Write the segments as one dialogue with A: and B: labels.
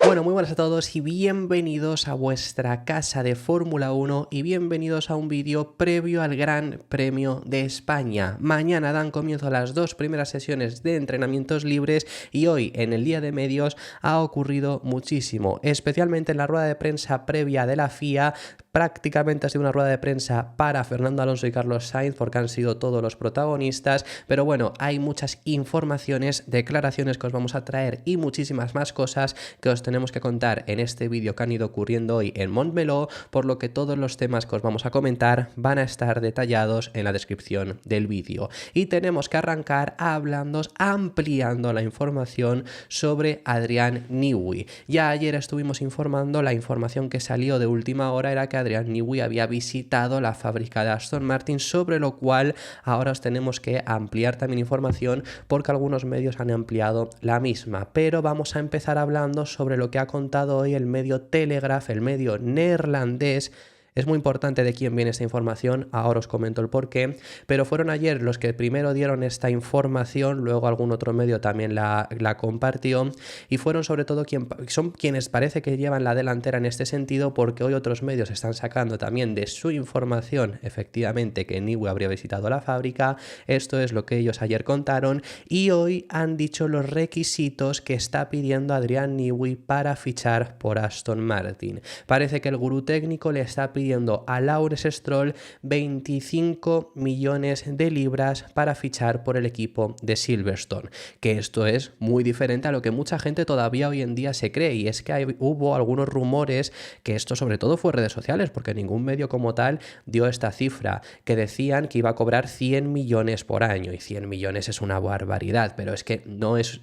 A: Bueno, muy buenas a todos y bienvenidos a vuestra casa de Fórmula 1 y bienvenidos a un vídeo previo al Gran Premio de España. Mañana dan comienzo las dos primeras sesiones de entrenamientos libres y hoy, en el día de medios, ha ocurrido muchísimo, especialmente en la rueda de prensa previa de la FIA. Prácticamente ha sido una rueda de prensa para Fernando Alonso y Carlos Sainz porque han sido todos los protagonistas, pero bueno, hay muchas informaciones, declaraciones que os vamos a traer y muchísimas más cosas que os tenemos que contar en este vídeo que han ido ocurriendo hoy en Montmeló, por lo que todos los temas que os vamos a comentar van a estar detallados en la descripción del vídeo. Y tenemos que arrancar ampliando la información sobre Adrian Newey. Ya ayer estuvimos informando, la información que salió de última hora era que Adrian Newey había visitado la fábrica de Aston Martin, sobre lo cual ahora os tenemos que ampliar también información porque algunos medios han ampliado la misma. Pero vamos a empezar hablando sobre lo que ha contado hoy el medio Telegraph, el medio neerlandés. Es muy importante de quién viene esta información, ahora os comento el porqué, pero fueron ayer los que primero dieron esta información, luego algún otro medio también la compartió y fueron sobre todo son quienes parece que llevan la delantera en este sentido, porque hoy otros medios están sacando también de su información efectivamente que Newey habría visitado la fábrica. Esto es lo que ellos ayer contaron y hoy han dicho los requisitos que está pidiendo Adrian Newey para fichar por Aston Martin. Parece que el gurú técnico le está pidiendo a Lawrence Stroll 25 millones de libras para fichar por el equipo de Silverstone, que esto es muy diferente a lo que mucha gente todavía hoy en día se cree, y es que hubo algunos rumores, que esto sobre todo fue en redes sociales porque ningún medio como tal dio esta cifra, que decían que iba a cobrar 100 millones por año, y 100 millones es una barbaridad, pero es que no es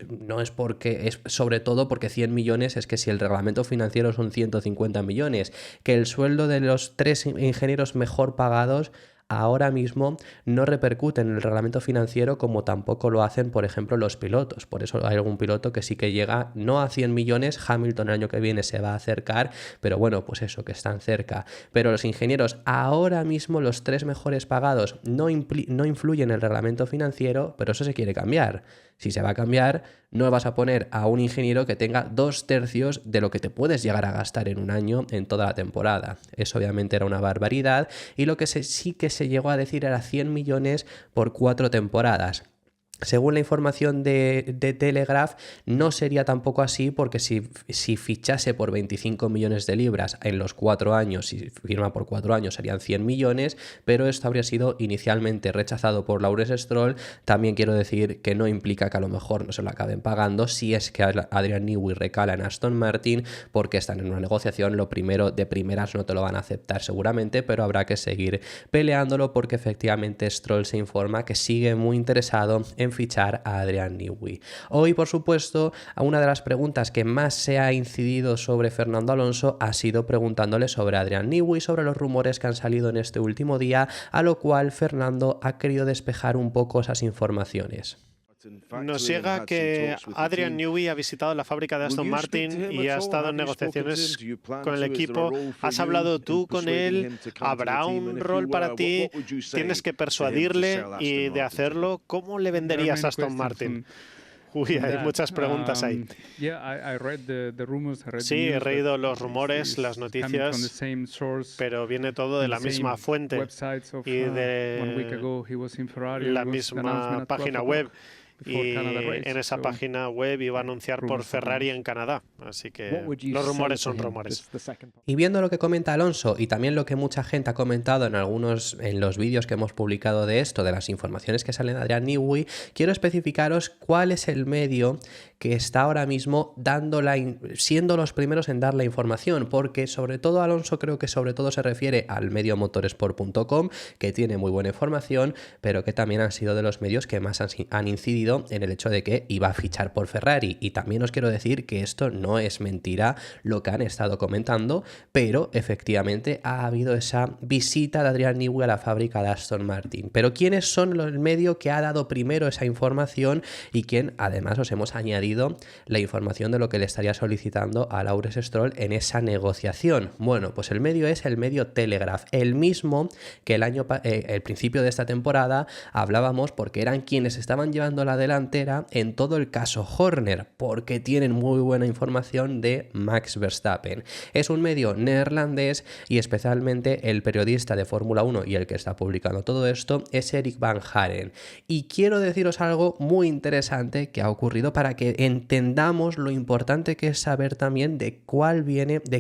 A: porque, es sobre todo porque 100 millones es que si el reglamento financiero son 150 millones, que el sueldo de los tres ingenieros mejor pagados ahora mismo no repercuten en el reglamento financiero, como tampoco lo hacen, por ejemplo, los pilotos. Por eso hay algún piloto que sí que llega no a 100 millones, Hamilton el año que viene se va a acercar, pero bueno, pues eso, que están cerca. Pero los ingenieros ahora mismo, los tres mejores pagados, no influyen en el reglamento financiero, pero eso se quiere cambiar. Si se va a cambiar, no vas a poner a un ingeniero que tenga 2/3 de lo que te puedes llegar a gastar en un año en toda la temporada. Eso obviamente era una barbaridad, y lo que sí que se llegó a decir era 100 millones por 4 temporadas. Según la información de Telegraph, no sería tampoco así, porque si fichase por 25 millones de libras en los 4 años, si firma por 4 años serían 100 millones, pero esto habría sido inicialmente rechazado por Lawrence Stroll. También quiero decir que no implica que a lo mejor no se lo acaben pagando si es que Adrian Newey recala en Aston Martin, porque están en una negociación. Lo primero, de primeras no te lo van a aceptar seguramente, pero habrá que seguir peleándolo, porque efectivamente Stroll se informa que sigue muy interesado en fichar a Adrian Newey. Hoy, por supuesto, una de las preguntas que más se ha incidido sobre Fernando Alonso ha sido preguntándole sobre Adrian Newey, sobre los rumores que han salido en este último día, a lo cual Fernando ha querido despejar un poco esas informaciones.
B: Nos llega que Adrian Newey ha visitado la fábrica de Aston Martin y ha estado en negociaciones con el equipo. ¿Has hablado tú con él? ¿Habrá un rol para ti? ¿Tienes que persuadirle y de hacerlo? ¿Cómo le venderías a Aston Martin? Uy, hay muchas preguntas ahí. Sí, he leído los rumores, las noticias, pero viene todo de la misma fuente y de la misma página web. Y en esa página web iba a anunciar por Ferrari en Canadá, así que los rumores son rumores.
A: Y viendo lo que comenta Alonso y también lo que mucha gente ha comentado en los vídeos que hemos publicado de esto, de las informaciones que salen de Adrian Newey, quiero especificaros cuál es el medio que está ahora mismo siendo los primeros en dar la información, porque sobre todo Alonso creo que sobre todo se refiere al medio motorsport.com, que tiene muy buena información, pero que también han sido de los medios que más han incidido en el hecho de que iba a fichar por Ferrari. Y también os quiero decir que esto no es mentira lo que han estado comentando, pero efectivamente ha habido esa visita de Adrian Newey a la fábrica de Aston Martin. Pero ¿quiénes son el medio que ha dado primero esa información y quién además os hemos añadido la información de lo que le estaría solicitando a Lawrence Stroll en esa negociación? Bueno, pues el medio es el medio Telegraph, el mismo que el principio de esta temporada hablábamos, porque eran quienes estaban llevando la la delantera en todo el caso Horner, porque tienen muy buena información de Max Verstappen. Es un medio neerlandés y especialmente el periodista de Fórmula 1 y el que está publicando todo esto es Eric Van Haren. Y quiero deciros algo muy interesante que ha ocurrido para que entendamos lo importante que es saber también de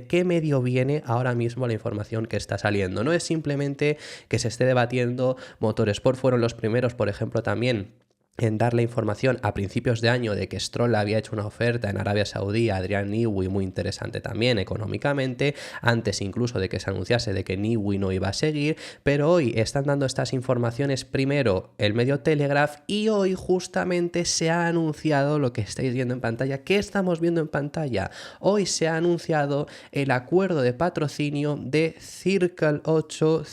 A: qué medio viene ahora mismo la información que está saliendo. No es simplemente que se esté debatiendo. Motorsport fueron los primeros, por ejemplo, también en dar la información a principios de año de que Stroll había hecho una oferta en Arabia Saudí a Adrian Newey muy interesante también económicamente, antes incluso de que se anunciase de que Newey no iba a seguir, pero hoy están dando estas informaciones primero el medio Telegraph y hoy justamente se ha anunciado lo que estáis viendo en pantalla. ¿Qué estamos viendo en pantalla? Hoy se ha anunciado el acuerdo de patrocinio de Circle 8,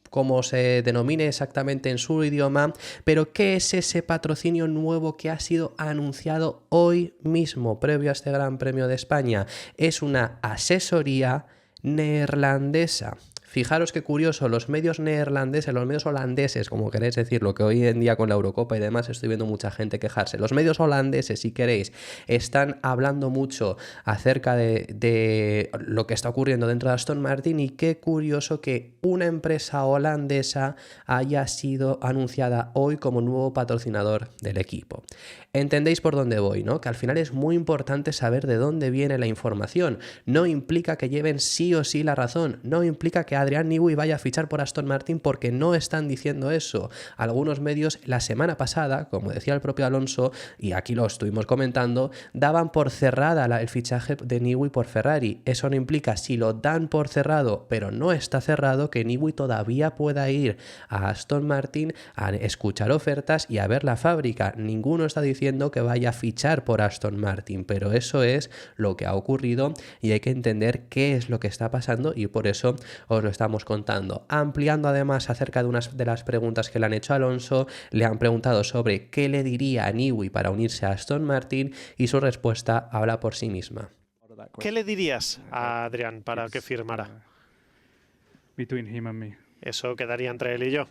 A: como se denomine exactamente en su idioma, pero ¿qué es ese patrocinio nuevo que ha sido anunciado hoy mismo, previo a este Gran Premio de España? Es una asesoría neerlandesa. Fijaros qué curioso, los medios neerlandeses, los medios holandeses, como queréis decirlo, que hoy en día con la Eurocopa y demás estoy viendo mucha gente quejarse. Los medios holandeses, si queréis, están hablando mucho acerca de lo que está ocurriendo dentro de Aston Martin y qué curioso que una empresa holandesa haya sido anunciada hoy como nuevo patrocinador del equipo. Entendéis por dónde voy, ¿no? Que al final es muy importante saber de dónde viene la información. No implica que lleven sí o sí la razón, no implica que Adrian Newey vaya a fichar por Aston Martin porque no están diciendo eso. Algunos medios la semana pasada, como decía el propio Alonso, y aquí lo estuvimos comentando, daban por cerrada el fichaje de Newey por Ferrari. Eso no implica, si lo dan por cerrado, pero no está cerrado, que Newey todavía pueda ir a Aston Martin a escuchar ofertas y a ver la fábrica. Ninguno está diciendo que vaya a fichar por Aston Martin, pero eso es lo que ha ocurrido y hay que entender qué es lo que está pasando y por eso os lo estamos contando. Ampliando además acerca de unas de las preguntas que le han hecho a Alonso, le han preguntado sobre qué le diría a Newey para unirse a Aston Martin y su respuesta habla por sí misma.
B: ¿Qué le dirías a Adrian para que firmara? Eso quedaría entre él y yo.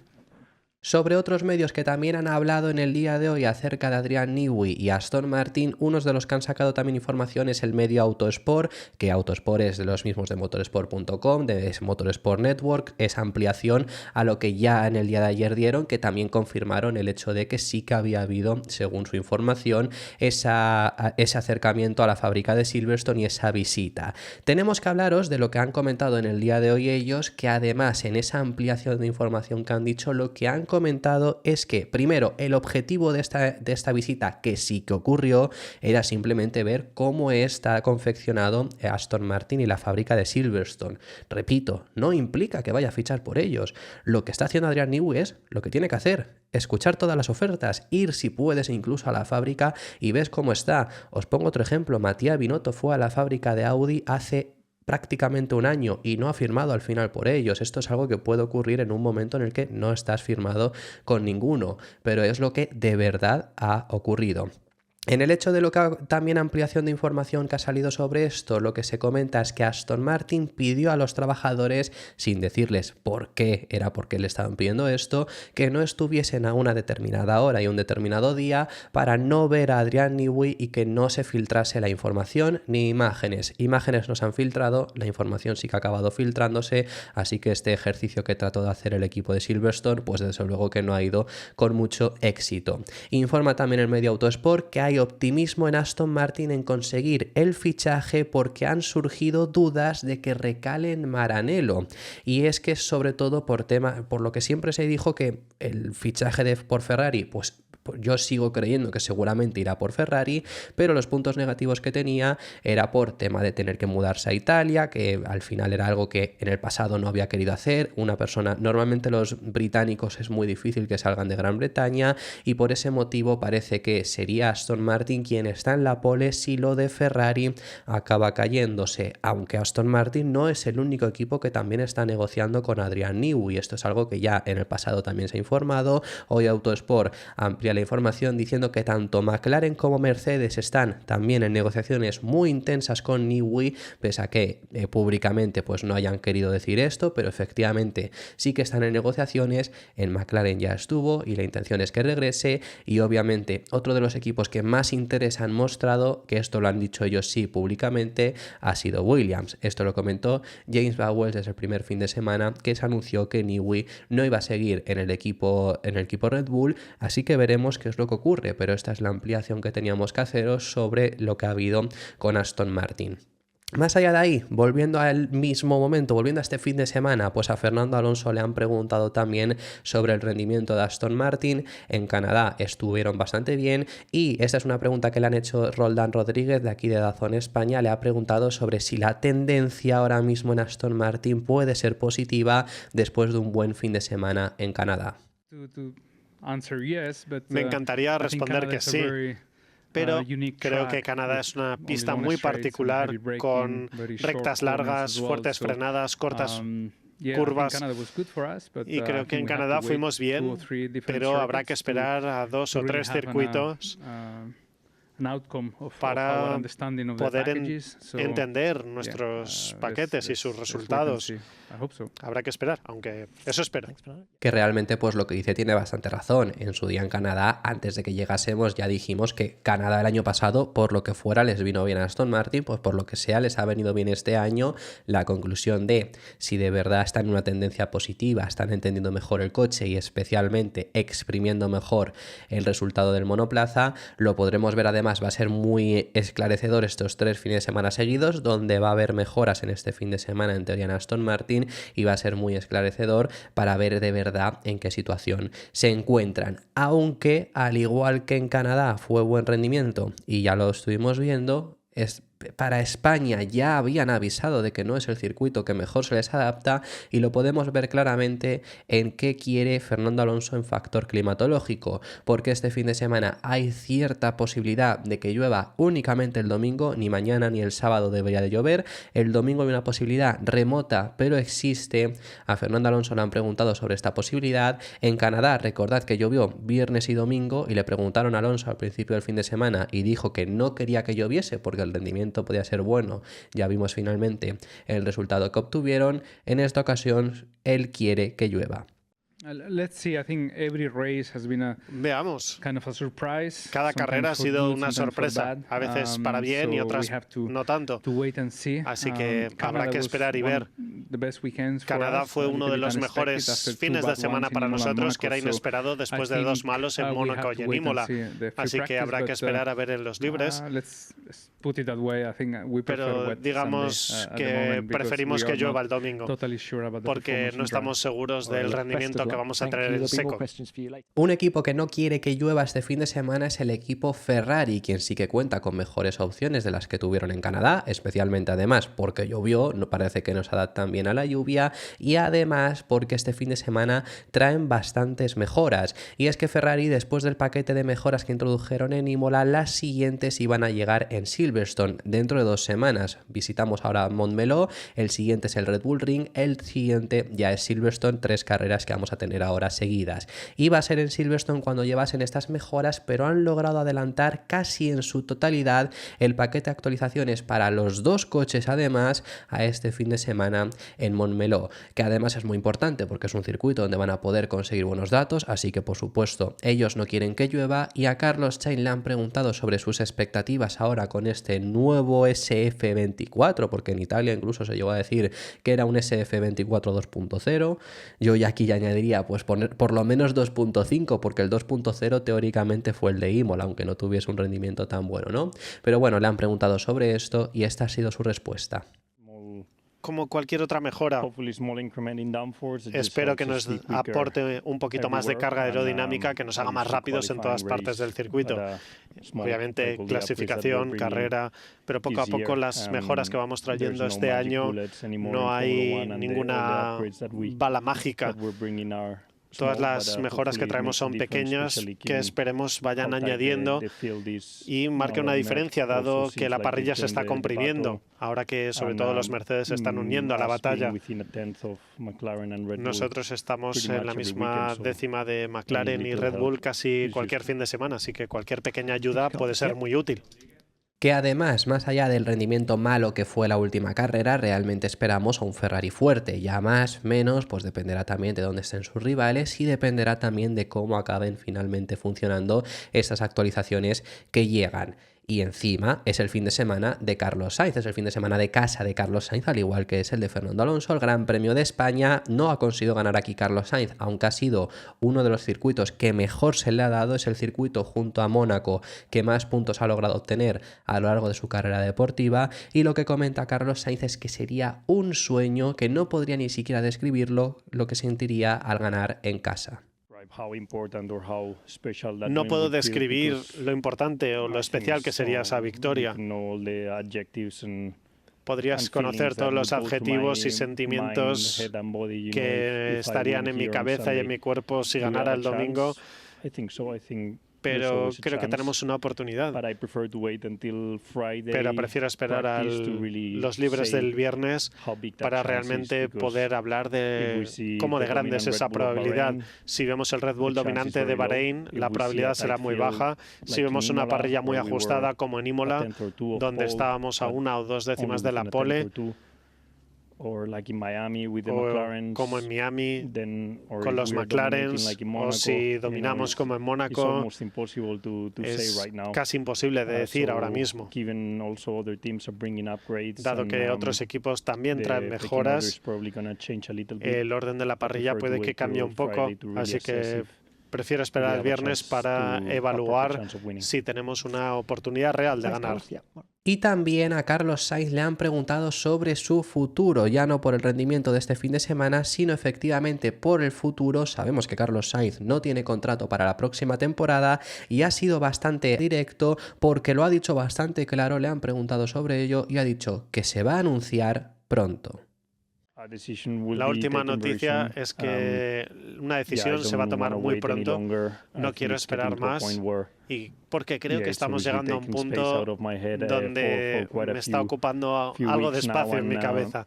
A: Sobre otros medios que también han hablado en el día de hoy acerca de Adrian Newey y Aston Martin, unos de los que han sacado también información es el medio Autosport, que Autosport es de los mismos de motorsport.com, de Motorsport Network, es ampliación a lo que ya en el día de ayer dieron, que también confirmaron el hecho de que sí que había habido, según su información, ese acercamiento a la fábrica de Silverstone y esa visita. Tenemos que hablaros de lo que han comentado en el día de hoy ellos, que además en esa ampliación de información que han dicho, lo que han comentado es que, primero, el objetivo de esta visita, que sí que ocurrió, era simplemente ver cómo está confeccionado Aston Martin y la fábrica de Silverstone. Repito, no implica que vaya a fichar por ellos. Lo que está haciendo Adrian Newey es lo que tiene que hacer: escuchar todas las ofertas, ir si puedes incluso a la fábrica y ves cómo está. Os pongo otro ejemplo: Matías Binotto fue a la fábrica de Audi hace prácticamente un año y no ha firmado al final por ellos. Esto es algo que puede ocurrir en un momento en el que no estás firmado con ninguno, pero es lo que de verdad ha ocurrido. En el hecho de lo que también ampliación de información que ha salido sobre esto, lo que se comenta es que Aston Martin pidió a los trabajadores, sin decirles por qué era porque le estaban pidiendo esto, que no estuviesen a una determinada hora y un determinado día para no ver a Adrian Newey y que no se filtrase la información ni imágenes. Imágenes no se han filtrado, la información sí que ha acabado filtrándose, así que este ejercicio que trató de hacer el equipo de Silverstone, pues desde luego que no ha ido con mucho éxito. Informa también el medio Autosport que hay optimismo en Aston Martin en conseguir el fichaje porque han surgido dudas de que recale en Maranello, y es que sobre todo por lo que siempre se dijo que el fichaje por Ferrari, pues yo sigo creyendo que seguramente irá por Ferrari, pero los puntos negativos que tenía era por tema de tener que mudarse a Italia, que al final era algo que en el pasado no había querido hacer. Normalmente los británicos es muy difícil que salgan de Gran Bretaña y por ese motivo parece que sería Aston Martin quien está en la pole si lo de Ferrari acaba cayéndose, aunque Aston Martin no es el único equipo que también está negociando con Adrian Newey. Esto es algo que ya en el pasado también se ha informado. Hoy Autosport amplía la la información diciendo que tanto McLaren como Mercedes están también en negociaciones muy intensas con Newey, pese a que públicamente pues no hayan querido decir esto, pero efectivamente sí que están en negociaciones. En McLaren ya estuvo y la intención es que regrese, y obviamente otro de los equipos que más interés han mostrado, que esto lo han dicho ellos sí públicamente, ha sido Williams. Esto lo comentó James Vowles desde el primer fin de semana, que se anunció que Newey no iba a seguir en el equipo Red Bull, así que veremos qué es lo que ocurre, pero esta es la ampliación que teníamos que haceros sobre lo que ha habido con Aston Martin. Más allá de ahí, volviendo al mismo momento, volviendo a este fin de semana, pues a Fernando Alonso le han preguntado también sobre el rendimiento de Aston Martin. En Canadá estuvieron bastante bien, y esta es una pregunta que le han hecho Roldán Rodríguez de aquí de DAZN España. Le ha preguntado sobre si la tendencia ahora mismo en Aston Martin puede ser positiva después de un buen fin de semana en Canadá.
B: Me encantaría responder que sí. Pero creo que Canadá es una pista muy particular, con rectas largas, fuertes frenadas, cortas curvas, y creo que en Canadá fuimos bien, pero habrá que esperar a 2 o 3 circuitos para poder entender nuestros paquetes y sus resultados. Habrá que esperar, aunque eso espero.
A: Que realmente pues lo que dice tiene bastante razón. En su día en Canadá, antes de que llegásemos, ya dijimos que Canadá el año pasado, por lo que fuera, les vino bien a Aston Martin, pues por lo que sea les ha venido bien este año. La conclusión de si de verdad están en una tendencia positiva, están entendiendo mejor el coche y especialmente exprimiendo mejor el resultado del monoplaza, lo podremos ver. Además va a ser muy esclarecedor estos 3 fines de semana seguidos, donde va a haber mejoras en este fin de semana en teoría en Aston Martin, y va a ser muy esclarecedor para ver de verdad en qué situación se encuentran. Aunque al igual que en Canadá fue buen rendimiento y ya lo estuvimos viendo, para España ya habían avisado de que no es el circuito que mejor se les adapta, y lo podemos ver claramente en qué quiere Fernando Alonso en factor climatológico, porque este fin de semana hay cierta posibilidad de que llueva únicamente el domingo. Ni mañana ni el sábado debería de llover. El domingo hay una posibilidad remota, pero existe. A Fernando Alonso le han preguntado sobre esta posibilidad. En Canadá, recordad que llovió viernes y domingo, y le preguntaron a Alonso al principio del fin de semana y dijo que no quería que lloviese porque el rendimiento podía ser bueno. Ya vimos finalmente el resultado que obtuvieron. En esta ocasión él quiere que llueva.
B: Veamos. Cada carrera ha sido una sorpresa, a veces para bien y otras no tanto. Así que habrá que esperar y ver. Canadá fue uno de los mejores fines de semana para nosotros, que era inesperado después de 2 malos en Mónaco y en Imola. Así que habrá que esperar a ver en los libres. Pero digamos que preferimos que llueva el domingo, porque no estamos seguros del rendimiento que vamos a tener en seco.
A: Un equipo que no quiere que llueva este fin de semana es el equipo Ferrari, quien sí que cuenta con mejores opciones de las que tuvieron en Canadá, especialmente además porque llovió, no parece que nos adaptan bien a la lluvia, y además porque este fin de semana traen bastantes mejoras. Y es que Ferrari, después del paquete de mejoras que introdujeron en Imola, las siguientes iban a llegar en Silverstone dentro de 2 semanas. Visitamos ahora Montmeló, el siguiente es el Red Bull Ring, el siguiente ya es Silverstone, 3 carreras que vamos a tener ahora seguidas. Iba a ser en Silverstone cuando llevasen estas mejoras, pero han logrado adelantar casi en su totalidad el paquete de actualizaciones para los 2 coches, además, a este fin de semana en Montmeló, que además es muy importante porque es un circuito donde van a poder conseguir buenos datos, así que por supuesto ellos no quieren que llueva. Y a Carlos Sainz le han preguntado sobre sus expectativas ahora con este nuevo SF24, porque en Italia incluso se llegó a decir que era un SF24 2.0. Yo ya aquí ya añadiría pues poner por lo menos 2.5, porque el 2.0 teóricamente fue el de Imola, aunque no tuviese un rendimiento tan bueno, ¿no? Pero bueno, le han preguntado sobre esto y esta ha sido su respuesta.
B: Como cualquier otra mejora, espero que nos aporte un poquito más de carga aerodinámica, que nos haga más rápidos en todas partes del circuito. Obviamente clasificación, carrera, pero poco a poco las mejoras que vamos trayendo este año, no hay ninguna bala mágica. Todas las mejoras que traemos son pequeñas, que esperemos vayan añadiendo y marque una diferencia, dado que la parrilla se está comprimiendo, ahora que sobre todo los Mercedes se están uniendo a la batalla. Nosotros estamos en la misma décima de McLaren y Red Bull casi cualquier fin de semana, así que cualquier pequeña ayuda puede ser muy útil.
A: Que además, más allá del rendimiento malo que fue la última carrera, realmente esperamos a un Ferrari fuerte. Ya más, menos, pues dependerá también de dónde estén sus rivales y dependerá también de cómo acaben finalmente funcionando estas actualizaciones que llegan. Y encima es el fin de semana de Carlos Sainz, es el fin de semana de casa de Carlos Sainz, al igual que es el de Fernando Alonso, el Gran Premio de España. No ha conseguido ganar aquí Carlos Sainz, aunque ha sido uno de los circuitos que mejor se le ha dado, es el circuito junto a Mónaco que más puntos ha logrado obtener a lo largo de su carrera deportiva. Y lo que comenta Carlos Sainz es que sería un sueño, que no podría ni siquiera describirlo, lo que sentiría al ganar en casa.
B: No puedo describir lo importante o lo especial que sería esa victoria. Podrías conocer todos los adjetivos y sentimientos que estarían en mi cabeza y en mi cuerpo si ganara el domingo, pero creo que tenemos una oportunidad. Pero prefiero esperar a los libres del viernes para realmente poder hablar de cómo de grande es esa probabilidad. Si vemos el Red Bull dominante de Bahrein, la probabilidad será muy baja. Si vemos una parrilla muy ajustada como en Imola, donde estábamos a 1 o 2 décimas de la pole, o como en Miami con los McLarens, o si dominamos como en Mónaco, es casi imposible de decir ahora mismo. Dado que otros equipos también traen mejoras, el orden de la parrilla puede que cambie un poco, así que prefiero esperar el viernes para evaluar si tenemos una oportunidad real de ganar.
A: Y también a Carlos Sainz le han preguntado sobre su futuro, ya no por el rendimiento de este fin de semana, sino efectivamente por el futuro. Sabemos que Carlos Sainz no tiene contrato para la próxima temporada y ha sido bastante directo porque lo ha dicho bastante claro, le han preguntado sobre ello y ha dicho que se va a anunciar pronto.
B: La última noticia es que una decisión se va a tomar muy pronto. No quiero esperar más, y porque creo que estamos llegando a un punto donde me está ocupando algo de espacio en mi cabeza.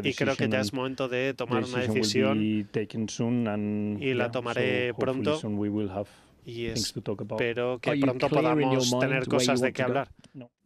B: Y creo que ya es momento de tomar una decisión y la tomaré pronto. Y espero que pronto podamos tener cosas de qué hablar.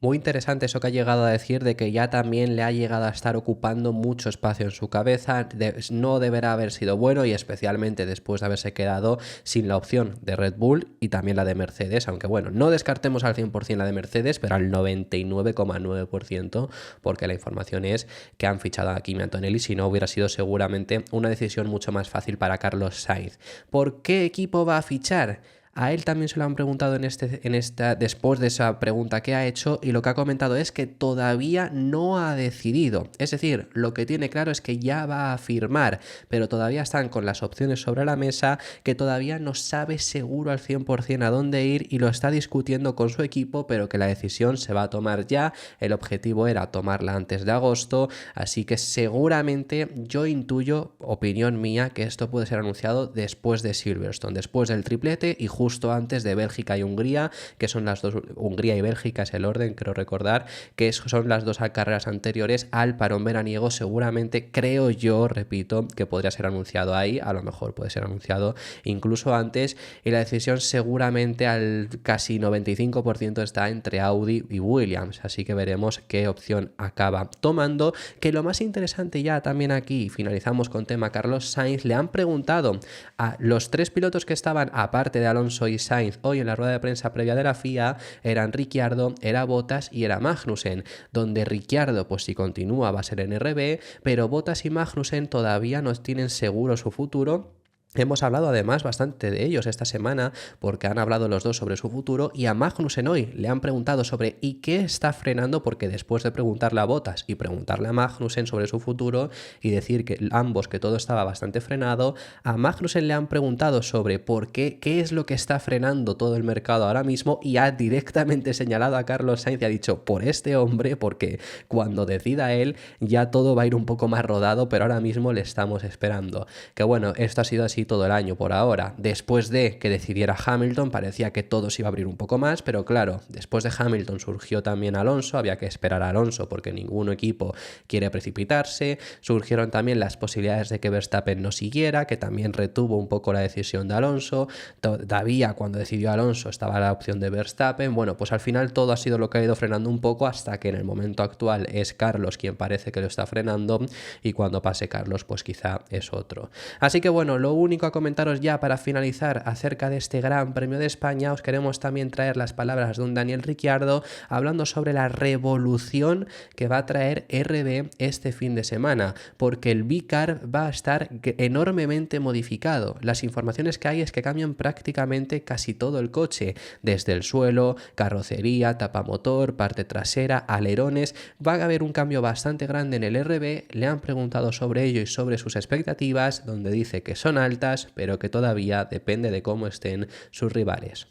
A: Muy interesante eso que ha llegado a decir, de que ya también le ha llegado a estar ocupando mucho espacio en su cabeza. No deberá haber sido bueno, y especialmente después de haberse quedado sin la opción de Red Bull y también la de Mercedes, aunque bueno, no descartemos al 100% la de Mercedes, pero al 99,9%, porque la información es que han fichado a Kimi Antonelli, si no hubiera sido seguramente una decisión mucho más fácil para Carlos Sainz. ¿Por qué equipo va a fichar? A él también se lo han preguntado después de esa pregunta que ha hecho, y lo que ha comentado es que todavía no ha decidido. Es decir, lo que tiene claro es que ya va a firmar, pero todavía están con las opciones sobre la mesa, que todavía no sabe seguro al 100% a dónde ir y lo está discutiendo con su equipo, pero que la decisión se va a tomar ya. El objetivo era tomarla antes de agosto, así que seguramente yo intuyo, opinión mía, que esto puede ser anunciado después de Silverstone, después del triplete y justo antes de Bélgica y Hungría, que son las dos, Hungría y Bélgica es el orden, creo recordar, que son las dos carreras anteriores al parón veraniego. Seguramente, creo yo, repito, que podría ser anunciado ahí, a lo mejor puede ser anunciado incluso antes, y la decisión seguramente al casi 95% está entre Audi y Williams, así que veremos qué opción acaba tomando. Que lo más interesante ya también aquí, finalizamos con tema Carlos Sainz, le han preguntado a los 3 pilotos que estaban, aparte de Alonso y Sainz, hoy en la rueda de prensa previa de la FIA, eran Ricciardo, era Bottas y era Magnussen, donde Ricciardo, pues si continúa va a ser en RB, pero Bottas y Magnussen todavía no tienen seguro su futuro, Hemos hablado además bastante de ellos esta semana porque han hablado los dos sobre su futuro y a Magnussen hoy le han preguntado sobre ¿y qué está frenando? Porque después de preguntarle a Bottas y preguntarle a Magnussen sobre su futuro y decir que ambos que todo estaba bastante frenado, a Magnussen le han preguntado sobre por qué es lo que está frenando todo el mercado ahora mismo y ha directamente señalado a Carlos Sainz y ha dicho por este hombre, porque cuando decida él ya todo va a ir un poco más rodado, pero ahora mismo le estamos esperando. Que bueno, esto ha sido así todo el año por ahora. Después de que decidiera Hamilton parecía que todo se iba a abrir un poco más, pero claro, después de Hamilton surgió también Alonso, había que esperar a Alonso porque ningún equipo quiere precipitarse, surgieron también las posibilidades de que Verstappen no siguiera, que también retuvo un poco la decisión de Alonso, todavía cuando decidió Alonso estaba la opción de Verstappen, bueno, pues al final todo ha sido lo que ha ido frenando un poco hasta que en el momento actual es Carlos quien parece que lo está frenando y cuando pase Carlos pues quizá es otro. Así que bueno, lo único a comentaros ya para finalizar acerca de este Gran Premio de España, os queremos también traer las palabras de un Daniel Ricciardo hablando sobre la revolución que va a traer RB este fin de semana, porque el V-Car va a estar enormemente modificado. Las informaciones que hay es que cambian prácticamente casi todo el coche, desde el suelo, carrocería, tapamotor, parte trasera, alerones. Va a haber un cambio bastante grande en el RB, le han preguntado sobre ello y sobre sus expectativas, donde dice que son altas, pero que todavía depende de cómo estén sus rivales.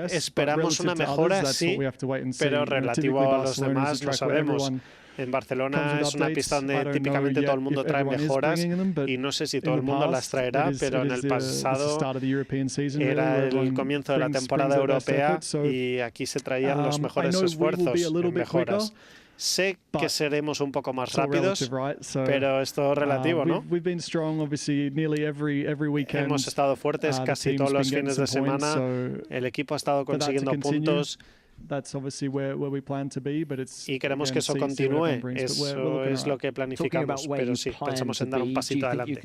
B: Esperamos una mejora, sí, pero relativo a los demás lo sabemos. En Barcelona es una pista donde típicamente todo el mundo trae mejoras y no sé si todo el mundo las traerá, pero en el pasado era el comienzo de la temporada europea y aquí se traían los mejores esfuerzos en mejoras. Sé que seremos un poco más rápidos, pero esto es relativo, ¿no? Hemos estado fuertes casi todos los fines de semana. El equipo ha estado consiguiendo puntos. Y queremos que eso continúe, eso es lo que planificamos, pero sí, pensamos en dar un pasito adelante.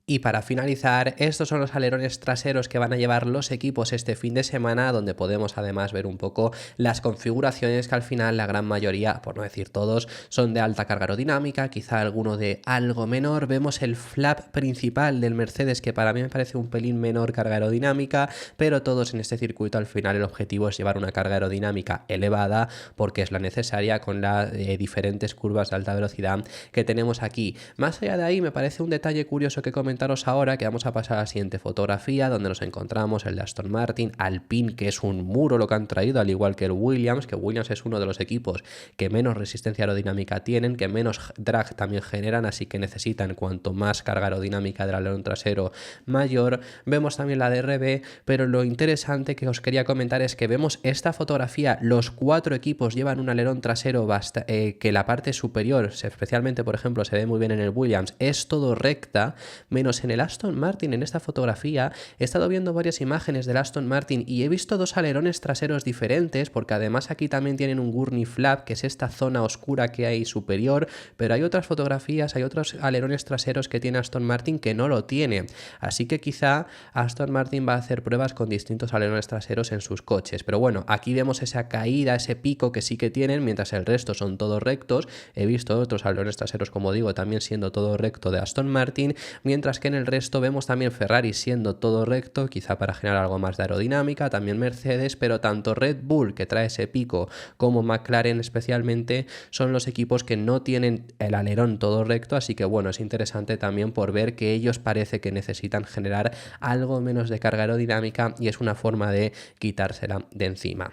A: Y para finalizar, estos son los alerones traseros que van a llevar los equipos este fin de semana, donde podemos además ver un poco las configuraciones que al final la gran mayoría, por no decir todos, son de alta carga aerodinámica, quizá alguno de algo menor. Vemos el flap principal del Mercedes, que para mí me parece un pelín menor carga aerodinámica, pero todos en este circuito al final el objetivo es llevar una carga aerodinámica elevada porque es la necesaria con las diferentes curvas de alta velocidad que tenemos aquí. Más allá de ahí me parece un detalle curioso que comentaros ahora, que vamos a pasar a la siguiente fotografía donde nos encontramos el de Aston Martin, Alpine, que es un muro lo que han traído, al igual que el Williams, que Williams es uno de los equipos que menos resistencia aerodinámica tienen, que menos drag también generan, así que necesitan cuanto más carga aerodinámica del alerón trasero mayor. Vemos también la de RB, pero lo interesante que os quería comentar es que vemos esta fotografía, los 4 equipos llevan un alerón trasero que la parte superior, especialmente por ejemplo se ve muy bien en el Williams, es todo recta, menos en el Aston Martin. En esta fotografía he estado viendo varias imágenes del Aston Martin y he visto 2 alerones traseros diferentes, porque además aquí también tienen un gurney flap, que es esta zona oscura que hay superior, pero hay otras fotografías, hay otros alerones traseros que tiene Aston Martin que no lo tiene, así que quizá Aston Martin va a hacer pruebas con distintos alerones traseros en sus coches. Pero bueno, aquí vemos esa caída, ese pico que sí que tienen, mientras el resto son todos rectos. He visto otros alerones traseros, como digo, también siendo todo recto de Aston Martin, mientras que en el resto vemos también Ferrari siendo todo recto, quizá para generar algo más de aerodinámica, también Mercedes, pero tanto Red Bull, que trae ese pico, como McLaren especialmente, son los equipos que no tienen el alerón todo recto, así que bueno, es interesante también por ver que ellos parece que necesitan generar algo menos de carga aerodinámica y es una forma de quitársela de encima.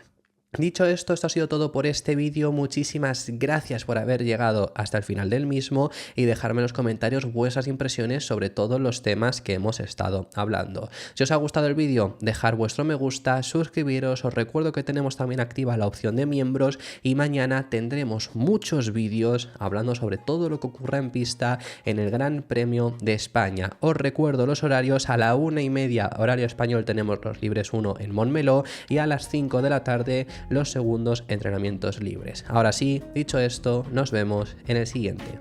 A: Dicho esto, esto ha sido todo por este vídeo. Muchísimas gracias por haber llegado hasta el final del mismo y dejarme en los comentarios vuestras impresiones sobre todos los temas que hemos estado hablando. Si os ha gustado el vídeo, dejar vuestro me gusta, suscribiros. Os recuerdo que tenemos también activa la opción de miembros y mañana tendremos muchos vídeos hablando sobre todo lo que ocurra en pista en el Gran Premio de España. Os recuerdo los horarios: a la 1:30 horario español tenemos los libres 1 en Montmeló y a las 5 de la tarde los segundos entrenamientos libres. Ahora sí, dicho esto, nos vemos en el siguiente.